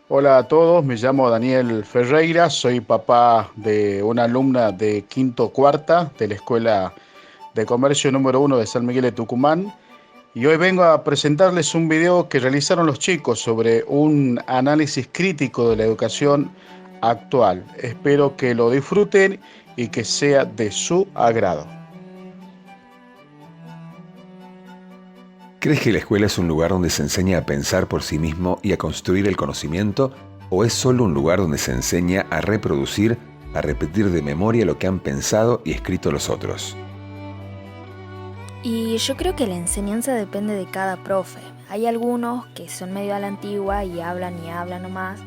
Hola a todos, me llamo Daniel Ferreira, soy papá de una alumna de quinto cuarta de la Escuela de Comercio número 1 de San Miguel de Tucumán y hoy vengo a presentarles un video que realizaron los chicos sobre un análisis crítico de la educación actual. Espero que lo disfruten y que sea de su agrado. ¿Crees que la escuela es un lugar donde se enseña a pensar por sí mismo y a construir el conocimiento? ¿O es solo un lugar donde se enseña a reproducir, a repetir de memoria lo que han pensado y escrito los otros? Y yo creo que la enseñanza depende de cada profe. Hay algunos que son medio a la antigua y hablan nomás,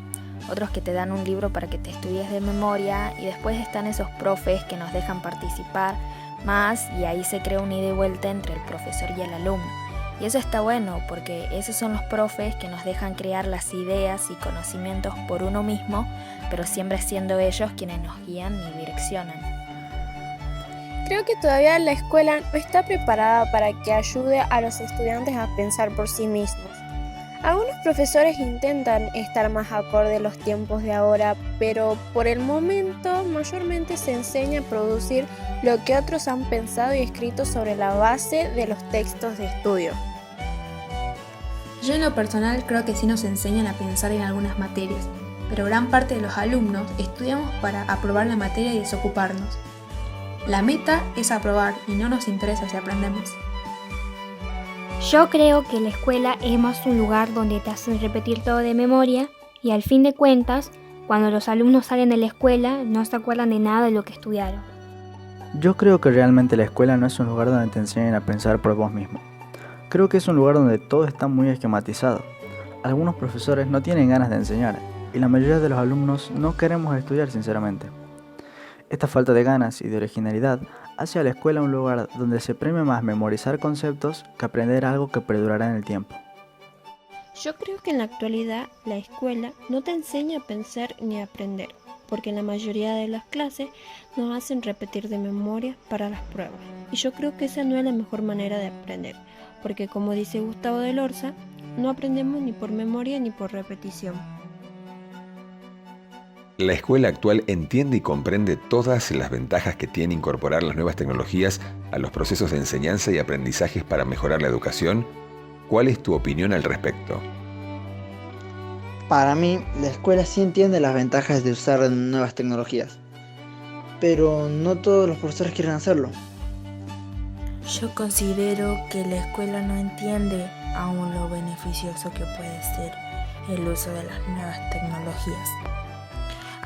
otros que te dan un libro para que te estudies de memoria y después están esos profes que nos dejan participar más y ahí se crea una ida y vuelta entre el profesor y el alumno. Y eso está bueno porque esos son los profes que nos dejan crear las ideas y conocimientos por uno mismo, pero siempre siendo ellos quienes nos guían y direccionan. Creo que todavía la escuela no está preparada para que ayude a los estudiantes a pensar por sí mismos. Algunos profesores intentan estar más acorde a los tiempos de ahora, pero por el momento mayormente se enseña a producir lo que otros han pensado y escrito sobre la base de los textos de estudio. Yo en lo personal creo que sí nos enseñan a pensar en algunas materias, pero gran parte de los alumnos estudiamos para aprobar la materia y desocuparnos. La meta es aprobar y no nos interesa si aprendemos. Yo creo que la escuela es más un lugar donde te hacen repetir todo de memoria y al fin de cuentas, cuando los alumnos salen de la escuela no se acuerdan de nada de lo que estudiaron. Yo creo que realmente la escuela no es un lugar donde te enseñen a pensar por vos mismo. Creo que es un lugar donde todo está muy esquematizado. Algunos profesores no tienen ganas de enseñar y la mayoría de los alumnos no queremos estudiar sinceramente. Esta falta de ganas y de originalidad hace a la escuela un lugar donde se premia más memorizar conceptos que aprender algo que perdurará en el tiempo. Yo creo que en la actualidad la escuela no te enseña a pensar ni a aprender, porque en la mayoría de las clases nos hacen repetir de memoria para las pruebas. Y yo creo que esa no es la mejor manera de aprender, porque como dice Gustavo de Lorza, no aprendemos ni por memoria ni por repetición. La escuela actual entiende y comprende todas las ventajas que tiene incorporar las nuevas tecnologías a los procesos de enseñanza y aprendizajes para mejorar la educación. ¿Cuál es tu opinión al respecto? Para mí, la escuela sí entiende las ventajas de usar nuevas tecnologías, pero no todos los profesores quieren hacerlo. Yo considero que la escuela no entiende aún lo beneficioso que puede ser el uso de las nuevas tecnologías.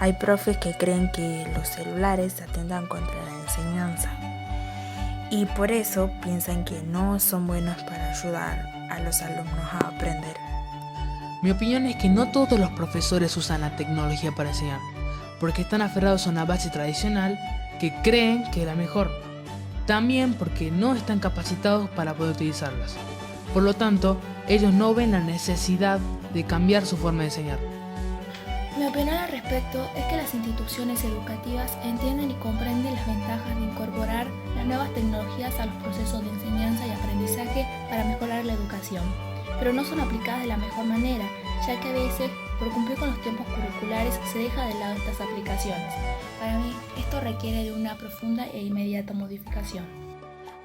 Hay profes que creen que los celulares atentan contra la enseñanza y por eso piensan que no son buenos para ayudar a los alumnos a aprender. Mi opinión es que no todos los profesores usan la tecnología para enseñar, porque están aferrados a una base tradicional que creen que es la mejor. También porque no están capacitados para poder utilizarlas. Por lo tanto, ellos no ven la necesidad de cambiar su forma de enseñar. Mi opinión al respecto es que las instituciones educativas entienden y comprenden las ventajas de incorporar las nuevas tecnologías a los procesos de enseñanza y aprendizaje para mejorar la educación, pero no son aplicadas de la mejor manera, ya que a veces, por cumplir con los tiempos curriculares, se deja de lado estas aplicaciones. Para mí, esto requiere de una profunda e inmediata modificación.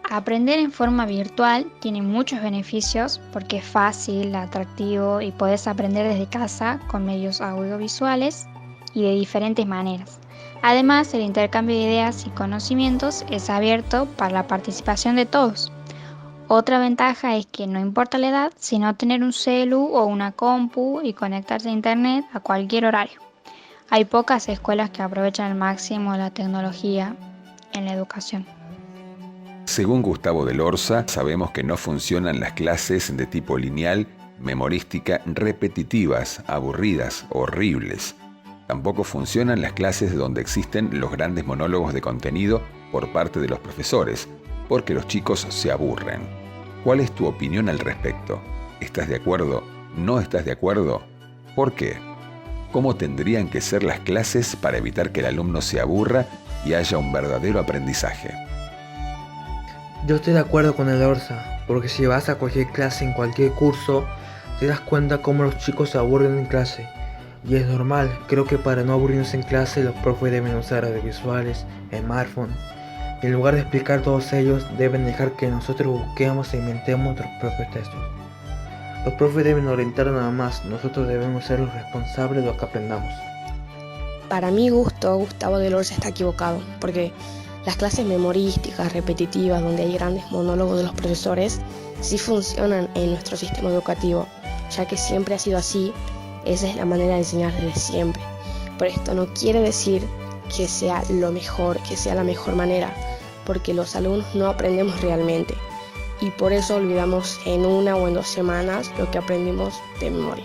Aprender en forma virtual tiene muchos beneficios porque es fácil, atractivo y podés aprender desde casa con medios audiovisuales y de diferentes maneras. Además, el intercambio de ideas y conocimientos es abierto para la participación de todos. Otra ventaja es que no importa la edad, sino tener un celu o una compu y conectarse a internet a cualquier horario. Hay pocas escuelas que aprovechan al máximo la tecnología en la educación. Según Gustavo de Lorza, sabemos que no funcionan las clases de tipo lineal, memorística, repetitivas, aburridas, horribles. Tampoco funcionan las clases donde existen los grandes monólogos de contenido por parte de los profesores, porque los chicos se aburren. ¿Cuál es tu opinión al respecto? ¿Estás de acuerdo? ¿No estás de acuerdo? ¿Por qué? ¿Cómo tendrían que ser las clases para evitar que el alumno se aburra y haya un verdadero aprendizaje? Yo estoy de acuerdo con el Orsa, porque si vas a cualquier clase en cualquier curso, te das cuenta cómo los chicos se aburren en clase. Y es normal, creo que para no aburrirnos en clase los profes deben usar audiovisuales, smartphones. Y en lugar de explicar todos ellos, deben dejar que nosotros busquemos e inventemos nuestros propios textos. Los profes deben orientar nada más, nosotros debemos ser los responsables de lo que aprendamos. Para mi gusto, Gustavo de Lorza está equivocado, porque las clases memorísticas, repetitivas, donde hay grandes monólogos de los profesores, sí funcionan en nuestro sistema educativo, ya que siempre ha sido así. Esa es la manera de enseñar desde siempre. Pero esto no quiere decir que sea lo mejor, que sea la mejor manera, porque los alumnos no aprendemos realmente y por eso olvidamos en 1 o en 2 semanas lo que aprendimos de memoria.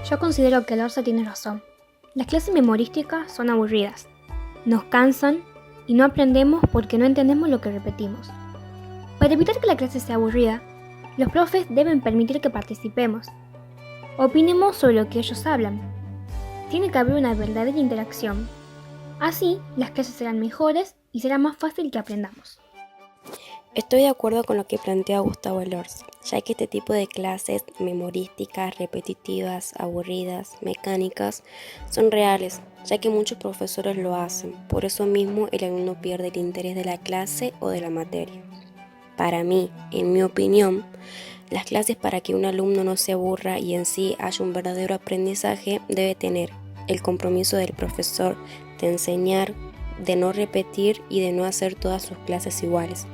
Yo considero que Lorza tiene razón. Las clases memorísticas son aburridas, nos cansan y no aprendemos porque no entendemos lo que repetimos. Para evitar que la clase sea aburrida, los profes deben permitir que participemos. Opinemos sobre lo que ellos hablan. Tiene que haber una verdadera interacción. Así, las clases serán mejores y será más fácil que aprendamos. Estoy de acuerdo con lo que plantea Gustavo Elorza, ya que este tipo de clases memorísticas, repetitivas, aburridas, mecánicas, son reales, ya que muchos profesores lo hacen. Por eso mismo el alumno pierde el interés de la clase o de la materia. Para mí, en mi opinión, las clases, para que un alumno no se aburra y en sí haya un verdadero aprendizaje, debe tener el compromiso del profesor de enseñar, de no repetir y de no hacer todas sus clases iguales,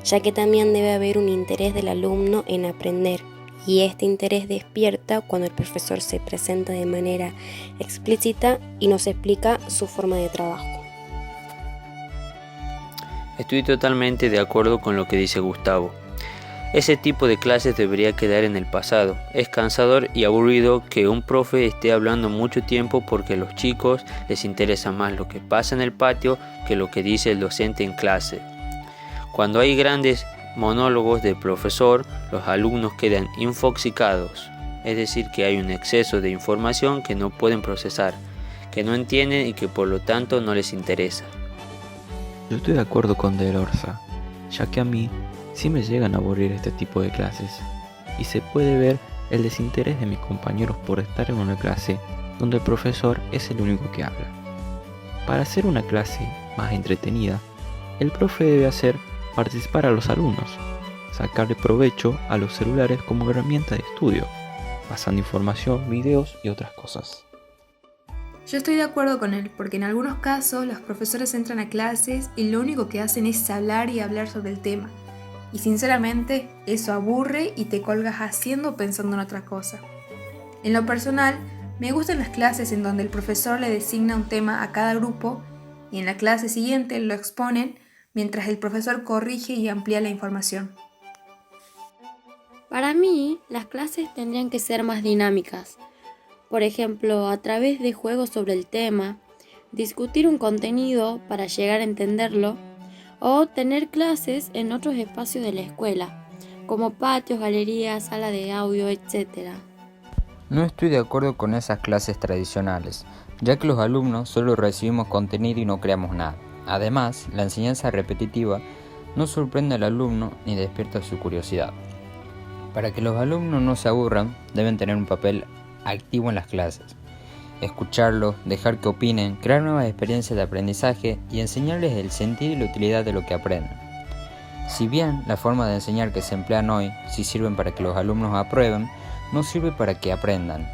ya que también debe haber un interés del alumno en aprender, y este interés despierta cuando el profesor se presenta de manera explícita y nos explica su forma de trabajo. Estoy totalmente de acuerdo con lo que dice Gustavo. Ese tipo de clases debería quedar en el pasado. Es cansador y aburrido que un profe esté hablando mucho tiempo porque a los chicos les interesa más lo que pasa en el patio que lo que dice el docente en clase. Cuando hay grandes monólogos del profesor, los alumnos quedan infoxicados, es decir, que hay un exceso de información que no pueden procesar, que no entienden y que por lo tanto no les interesa. Yo estoy de acuerdo con De Lorza, ya que a mí sí me llegan a aburrir este tipo de clases, y se puede ver el desinterés de mis compañeros por estar en una clase donde el profesor es el único que habla. Para hacer una clase más entretenida, el profe debe hacer participar a los alumnos, sacarle provecho a los celulares como herramienta de estudio, pasando información, videos y otras cosas. Yo estoy de acuerdo con él, porque en algunos casos los profesores entran a clases y lo único que hacen es hablar y hablar sobre el tema. Y sinceramente, eso aburre y te colgas haciendo o pensando en otra cosa. En lo personal, me gustan las clases en donde el profesor le designa un tema a cada grupo y en la clase siguiente lo exponen mientras el profesor corrige y amplía la información. Para mí, las clases tendrían que ser más dinámicas. Por ejemplo, a través de juegos sobre el tema, discutir un contenido para llegar a entenderlo, o tener clases en otros espacios de la escuela, como patios, galerías, sala de audio, etc. No estoy de acuerdo con esas clases tradicionales, ya que los alumnos solo recibimos contenido y no creamos nada. Además, la enseñanza repetitiva no sorprende al alumno ni despierta su curiosidad. Para que los alumnos no se aburran, deben tener un papel activo en las clases. Escucharlos, dejar que opinen, crear nuevas experiencias de aprendizaje y enseñarles el sentido y la utilidad de lo que aprenden. Si bien la forma de enseñar que se emplean hoy sí sirven para que los alumnos aprueben, no sirve para que aprendan.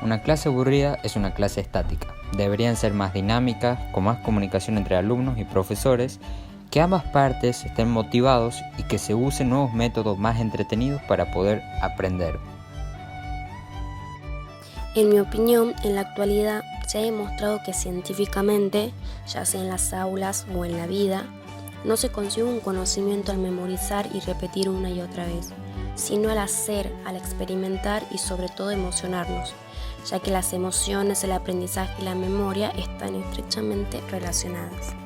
Una clase aburrida es una clase estática. Deberían ser más dinámicas, con más comunicación entre alumnos y profesores, que ambas partes estén motivados y que se usen nuevos métodos más entretenidos para poder aprender. En mi opinión, en la actualidad se ha demostrado que científicamente, ya sea en las aulas o en la vida, no se consigue un conocimiento al memorizar y repetir una y otra vez, sino al hacer, al experimentar y sobre todo emocionarnos, ya que las emociones, el aprendizaje y la memoria están estrechamente relacionadas.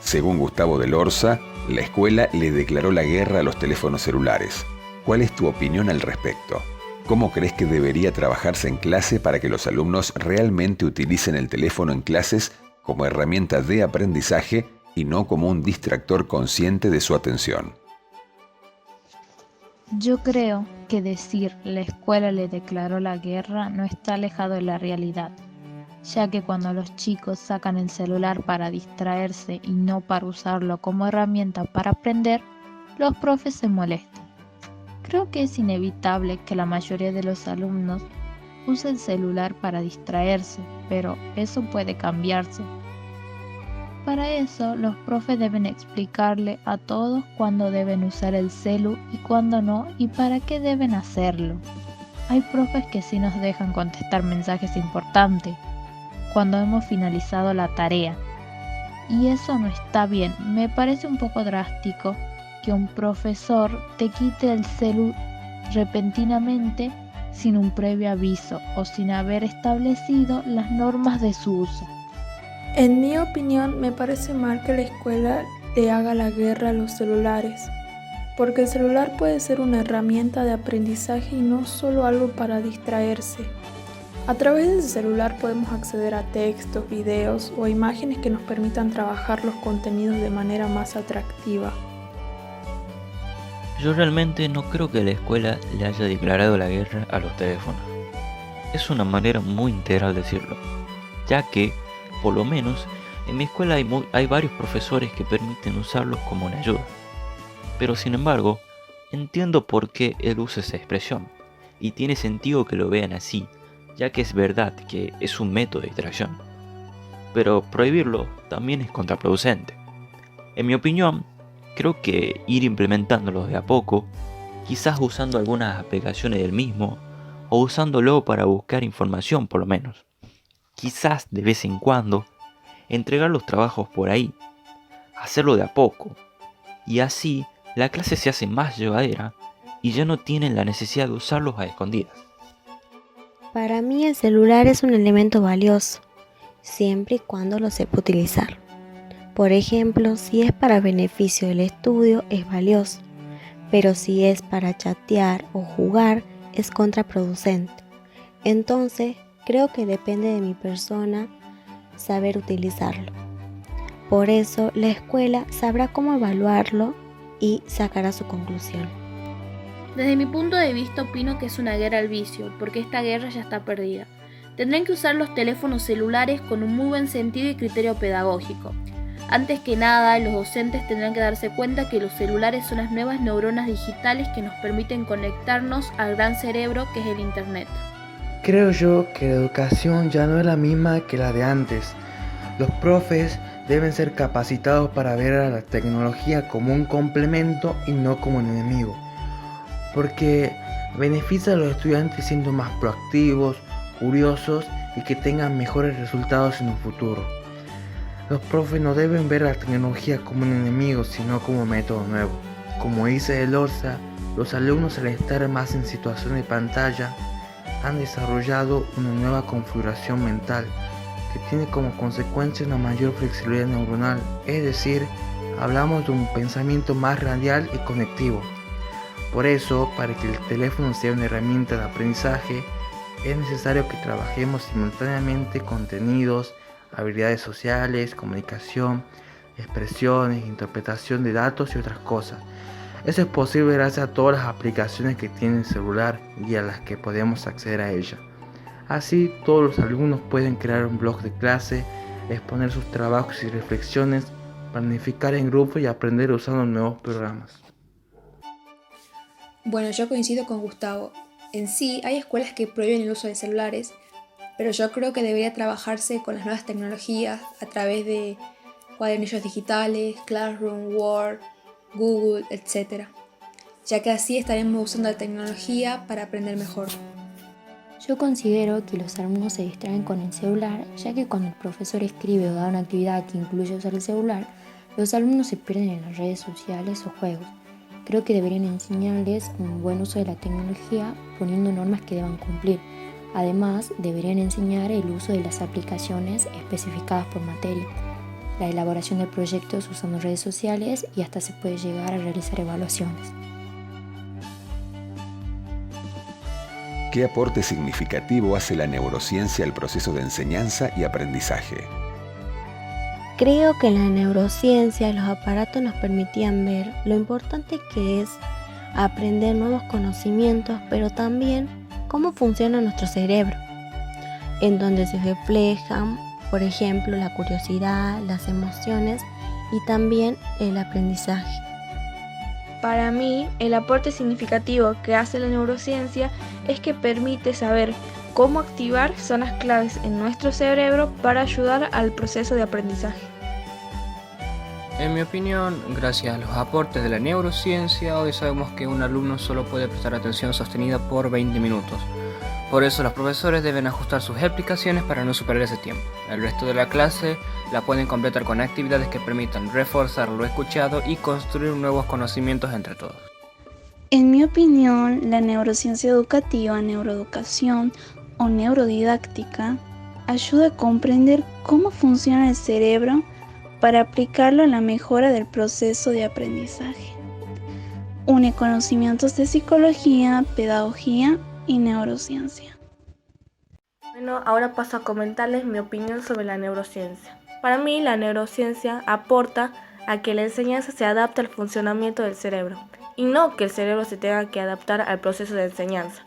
Según Gustavo de Lorza, la escuela le declaró la guerra a los teléfonos celulares. ¿Cuál es tu opinión al respecto? ¿Cómo crees que debería trabajarse en clase para que los alumnos realmente utilicen el teléfono en clases como herramienta de aprendizaje y no como un distractor consciente de su atención? Yo creo que decir la escuela le declaró la guerra no está alejado de la realidad, ya que cuando los chicos sacan el celular para distraerse y no para usarlo como herramienta para aprender, los profes se molestan. Creo que es inevitable que la mayoría de los alumnos use el celular para distraerse, pero eso puede cambiarse. Para eso, los profes deben explicarle a todos cuándo deben usar el celu y cuándo no y para qué deben hacerlo. Hay profes que sí nos dejan contestar mensajes importantes cuando hemos finalizado la tarea. Y eso no está bien. Me parece un poco drástico que un profesor te quite el celu repentinamente sin un previo aviso o sin haber establecido las normas de su uso. En mi opinión, me parece mal que la escuela le haga la guerra a los celulares, porque el celular puede ser una herramienta de aprendizaje y no solo algo para distraerse. A través del celular podemos acceder a textos, videos o imágenes que nos permitan trabajar los contenidos de manera más atractiva. Yo realmente no creo que la escuela le haya declarado la guerra a los teléfonos. Es una manera muy integral de decirlo, ya que, por lo menos, en mi escuela hay varios profesores que permiten usarlos como una ayuda. Pero sin embargo, entiendo por qué él usa esa expresión, y tiene sentido que lo vean así, ya que es verdad que es un método de distracción. Pero prohibirlo también es contraproducente. En mi opinión, creo que ir implementándolo de a poco, quizás usando algunas aplicaciones del mismo, o usándolo para buscar información por lo menos. Quizás de vez en cuando, entregar los trabajos por ahí, hacerlo de a poco, y así la clase se hace más llevadera y ya no tienen la necesidad de usarlos a escondidas. Para mí el celular es un elemento valioso, siempre y cuando lo sepa utilizar. Por ejemplo, si es para beneficio del estudio es valioso, pero si es para chatear o jugar es contraproducente. Entonces, creo que depende de mi persona saber utilizarlo. Por eso, la escuela sabrá cómo evaluarlo y sacará su conclusión. Desde mi punto de vista opino que es una guerra al vicio, porque esta guerra ya está perdida. Tendrán que usar los teléfonos celulares con un muy buen sentido y criterio pedagógico. Antes que nada, los docentes tendrán que darse cuenta que los celulares son las nuevas neuronas digitales que nos permiten conectarnos al gran cerebro que es el Internet. Creo yo que la educación ya no es la misma que la de antes. Los profes deben ser capacitados para ver a la tecnología como un complemento y no como un enemigo, porque beneficia a los estudiantes siendo más proactivos, curiosos y que tengan mejores resultados en un futuro. Los profes no deben ver a la tecnología como un enemigo, sino como un método nuevo. Como dice Elorza, los alumnos al estar más en situación de pantalla han desarrollado una nueva configuración mental que tiene como consecuencia una mayor flexibilidad neuronal, es decir, hablamos de un pensamiento más radial y conectivo. Por eso, para que el teléfono sea una herramienta de aprendizaje, es necesario que trabajemos simultáneamente contenidos, habilidades sociales, comunicación, expresiones, interpretación de datos y otras cosas. Eso es posible gracias a todas las aplicaciones que tiene el celular y a las que podemos acceder a ella. Así, todos los alumnos pueden crear un blog de clase, exponer sus trabajos y reflexiones, planificar en grupo y aprender usando nuevos programas. Bueno, yo coincido con Gustavo. En sí, hay escuelas que prohíben el uso de celulares, pero yo creo que debería trabajarse con las nuevas tecnologías a través de cuadernillos digitales, Classroom, Word, Google, etc. Ya que así estaremos usando la tecnología para aprender mejor. Yo considero que los alumnos se distraen con el celular, ya que cuando el profesor escribe o da una actividad que incluye usar el celular, los alumnos se pierden en las redes sociales o juegos. Creo que deberían enseñarles un buen uso de la tecnología poniendo normas que deban cumplir. Además, deberían enseñar el uso de las aplicaciones especificadas por materia, la elaboración de proyectos usando redes sociales y hasta se puede llegar a realizar evaluaciones. ¿Qué aporte significativo hace la neurociencia al proceso de enseñanza y aprendizaje? Creo que en la neurociencia los aparatos nos permitían ver lo importante que es a aprender nuevos conocimientos, pero también cómo funciona nuestro cerebro, en donde se reflejan, por ejemplo, la curiosidad, las emociones y también el aprendizaje. Para mí, el aporte significativo que hace la neurociencia es que permite saber cómo activar zonas claves en nuestro cerebro para ayudar al proceso de aprendizaje. En mi opinión, gracias a los aportes de la neurociencia, hoy sabemos que un alumno solo puede prestar atención sostenida por 20 minutos. Por eso los profesores deben ajustar sus explicaciones para no superar ese tiempo. El resto de la clase la pueden completar con actividades que permitan reforzar lo escuchado y construir nuevos conocimientos entre todos. En mi opinión, la neurociencia educativa, neuroeducación o neurodidáctica ayuda a comprender cómo funciona el cerebro para aplicarlo a la mejora del proceso de aprendizaje. Une conocimientos de psicología, pedagogía y neurociencia. Bueno, ahora paso a comentarles mi opinión sobre la neurociencia. Para mí, la neurociencia aporta a que la enseñanza se adapte al funcionamiento del cerebro y no que el cerebro se tenga que adaptar al proceso de enseñanza.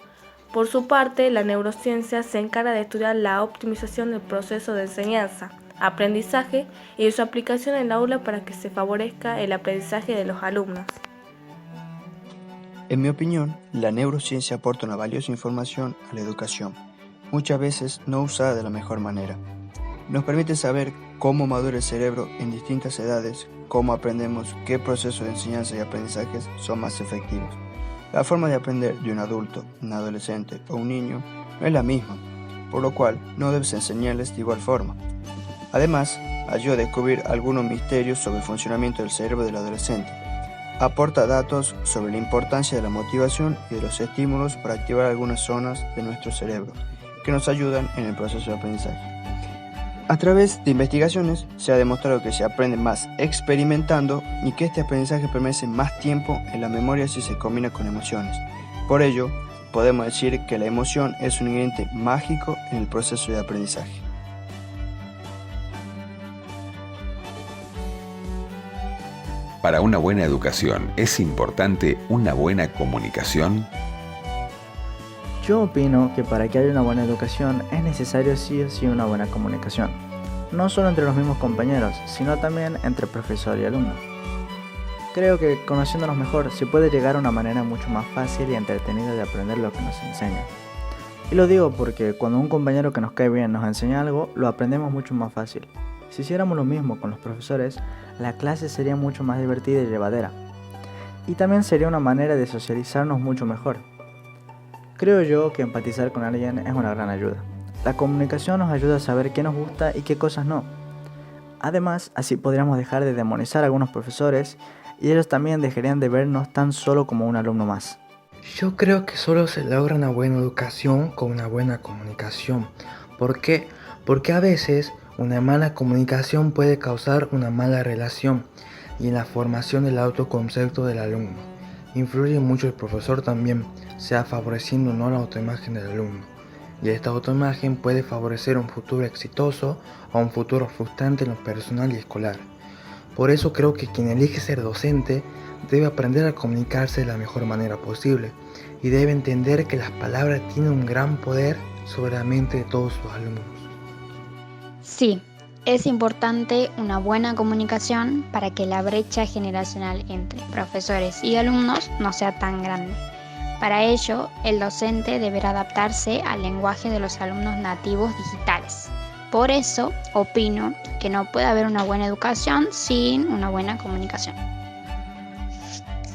Por su parte, la neurociencia se encarga de estudiar la optimización del proceso de enseñanza, aprendizaje y de su aplicación en el aula para que se favorezca el aprendizaje de los alumnos. En mi opinión, la neurociencia aporta una valiosa información a la educación, muchas veces no usada de la mejor manera. Nos permite saber cómo madura el cerebro en distintas edades, cómo aprendemos, qué procesos de enseñanza y aprendizajes son más efectivos. La forma de aprender de un adulto, un adolescente o un niño no es la misma, por lo cual no debes enseñarles de igual forma. Además, ayuda a descubrir algunos misterios sobre el funcionamiento del cerebro del adolescente. Aporta datos sobre la importancia de la motivación y de los estímulos para activar algunas zonas de nuestro cerebro que nos ayudan en el proceso de aprendizaje. A través de investigaciones se ha demostrado que se aprende más experimentando y que este aprendizaje permanece más tiempo en la memoria si se combina con emociones. Por ello, podemos decir que la emoción es un ingrediente mágico en el proceso de aprendizaje. Para una buena educación, ¿es importante una buena comunicación? Yo opino que para que haya una buena educación es necesario sí o sí una buena comunicación, no solo entre los mismos compañeros, sino también entre profesor y alumno. Creo que conociéndonos mejor se puede llegar a una manera mucho más fácil y entretenida de aprender lo que nos enseña. Y lo digo porque cuando un compañero que nos cae bien nos enseña algo, lo aprendemos mucho más fácil. Si hiciéramos lo mismo con los profesores, la clase sería mucho más divertida y llevadera. Y también sería una manera de socializarnos mucho mejor. Creo yo que empatizar con alguien es una gran ayuda. La comunicación nos ayuda a saber qué nos gusta y qué cosas no. Además, así podríamos dejar de demonizar a algunos profesores y ellos también dejarían de vernos tan solo como un alumno más. Yo creo que solo se logra una buena educación con una buena comunicación. ¿Por qué? Porque a veces una mala comunicación puede causar una mala relación y en la formación del autoconcepto del alumno. Influye mucho el profesor también, sea favoreciendo o no la autoimagen del alumno. Y esta autoimagen puede favorecer un futuro exitoso o un futuro frustrante en lo personal y escolar. Por eso creo que quien elige ser docente debe aprender a comunicarse de la mejor manera posible y debe entender que las palabras tienen un gran poder sobre la mente de todos sus alumnos. Sí, es importante una buena comunicación para que la brecha generacional entre profesores y alumnos no sea tan grande. Para ello, el docente deberá adaptarse al lenguaje de los alumnos nativos digitales. Por eso, opino que no puede haber una buena educación sin una buena comunicación.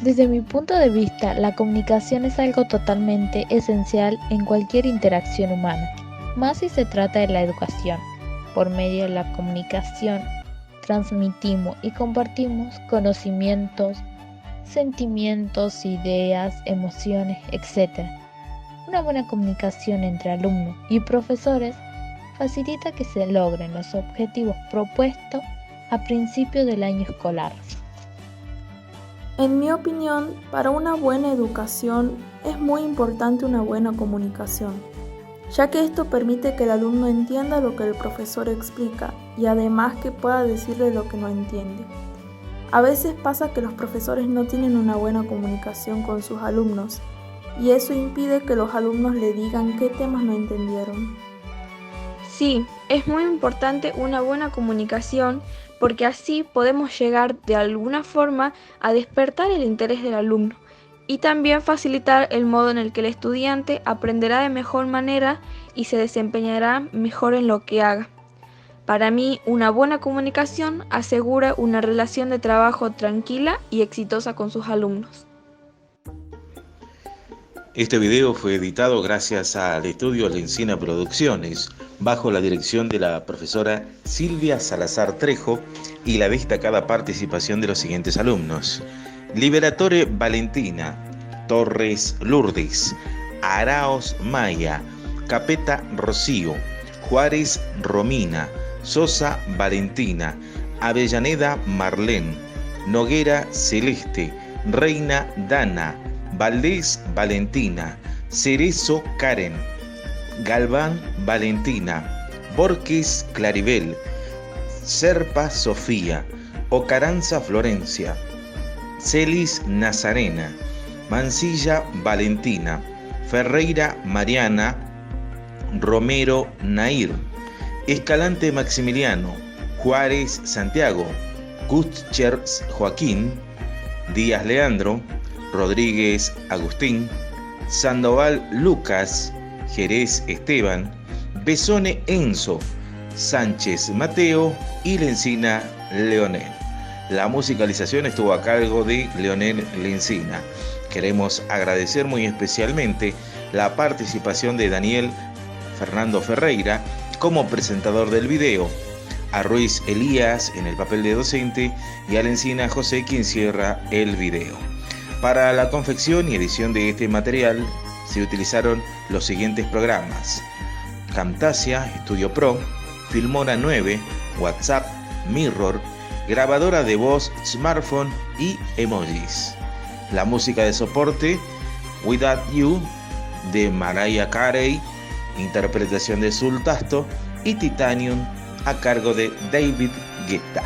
Desde mi punto de vista, la comunicación es algo totalmente esencial en cualquier interacción humana, más si se trata de la educación. Por medio de la comunicación, transmitimos y compartimos conocimientos, sentimientos, ideas, emociones, etc. Una buena comunicación entre alumnos y profesores facilita que se logren los objetivos propuestos a principio del año escolar. En mi opinión, para una buena educación es muy importante una buena comunicación, ya que esto permite que el alumno entienda lo que el profesor explica y además que pueda decirle lo que no entiende. A veces pasa que los profesores no tienen una buena comunicación con sus alumnos y eso impide que los alumnos le digan qué temas no entendieron. Sí, es muy importante una buena comunicación porque así podemos llegar de alguna forma a despertar el interés del alumno y también facilitar el modo en el que el estudiante aprenderá de mejor manera y se desempeñará mejor en lo que haga. Para mí, una buena comunicación asegura una relación de trabajo tranquila y exitosa con sus alumnos. Este video fue editado gracias al estudio Lencina Producciones, bajo la dirección de la profesora Silvia Salazar Trejo y la destacada participación de los siguientes alumnos: Liberatore Valentina, Torres Lourdes, Araos Maya, Capeta Rocío, Juárez Romina, Sosa Valentina, Avellaneda Marlén, Noguera Celeste, Reina Dana, Valdés Valentina, Cerezo Karen, Galván Valentina, Borges Claribel, Serpa Sofía, Ocaranza Florencia, Celis Nazarena, Mancilla Valentina, Ferreira Mariana, Romero Nair, Escalante Maximiliano, Juárez Santiago, Kutchers Joaquín, Díaz Leandro, Rodríguez Agustín, Sandoval Lucas, Jerez Esteban, Besone Enzo, Sánchez Mateo y Lencina Leonel. La musicalización estuvo a cargo de Leonel Lencina. Queremos agradecer muy especialmente la participación de Daniel Fernando Ferreira como presentador del video, a Ruiz Elías en el papel de docente y a Lencina José quien cierra el video. Para la confección y edición de este material se utilizaron los siguientes programas: Camtasia Studio Pro, Filmora 9, WhatsApp, Mirror, grabadora de voz, smartphone y emojis. La música de soporte, Without You, de Mariah Carey, interpretación de Sultasto, y Titanium, a cargo de David Guetta.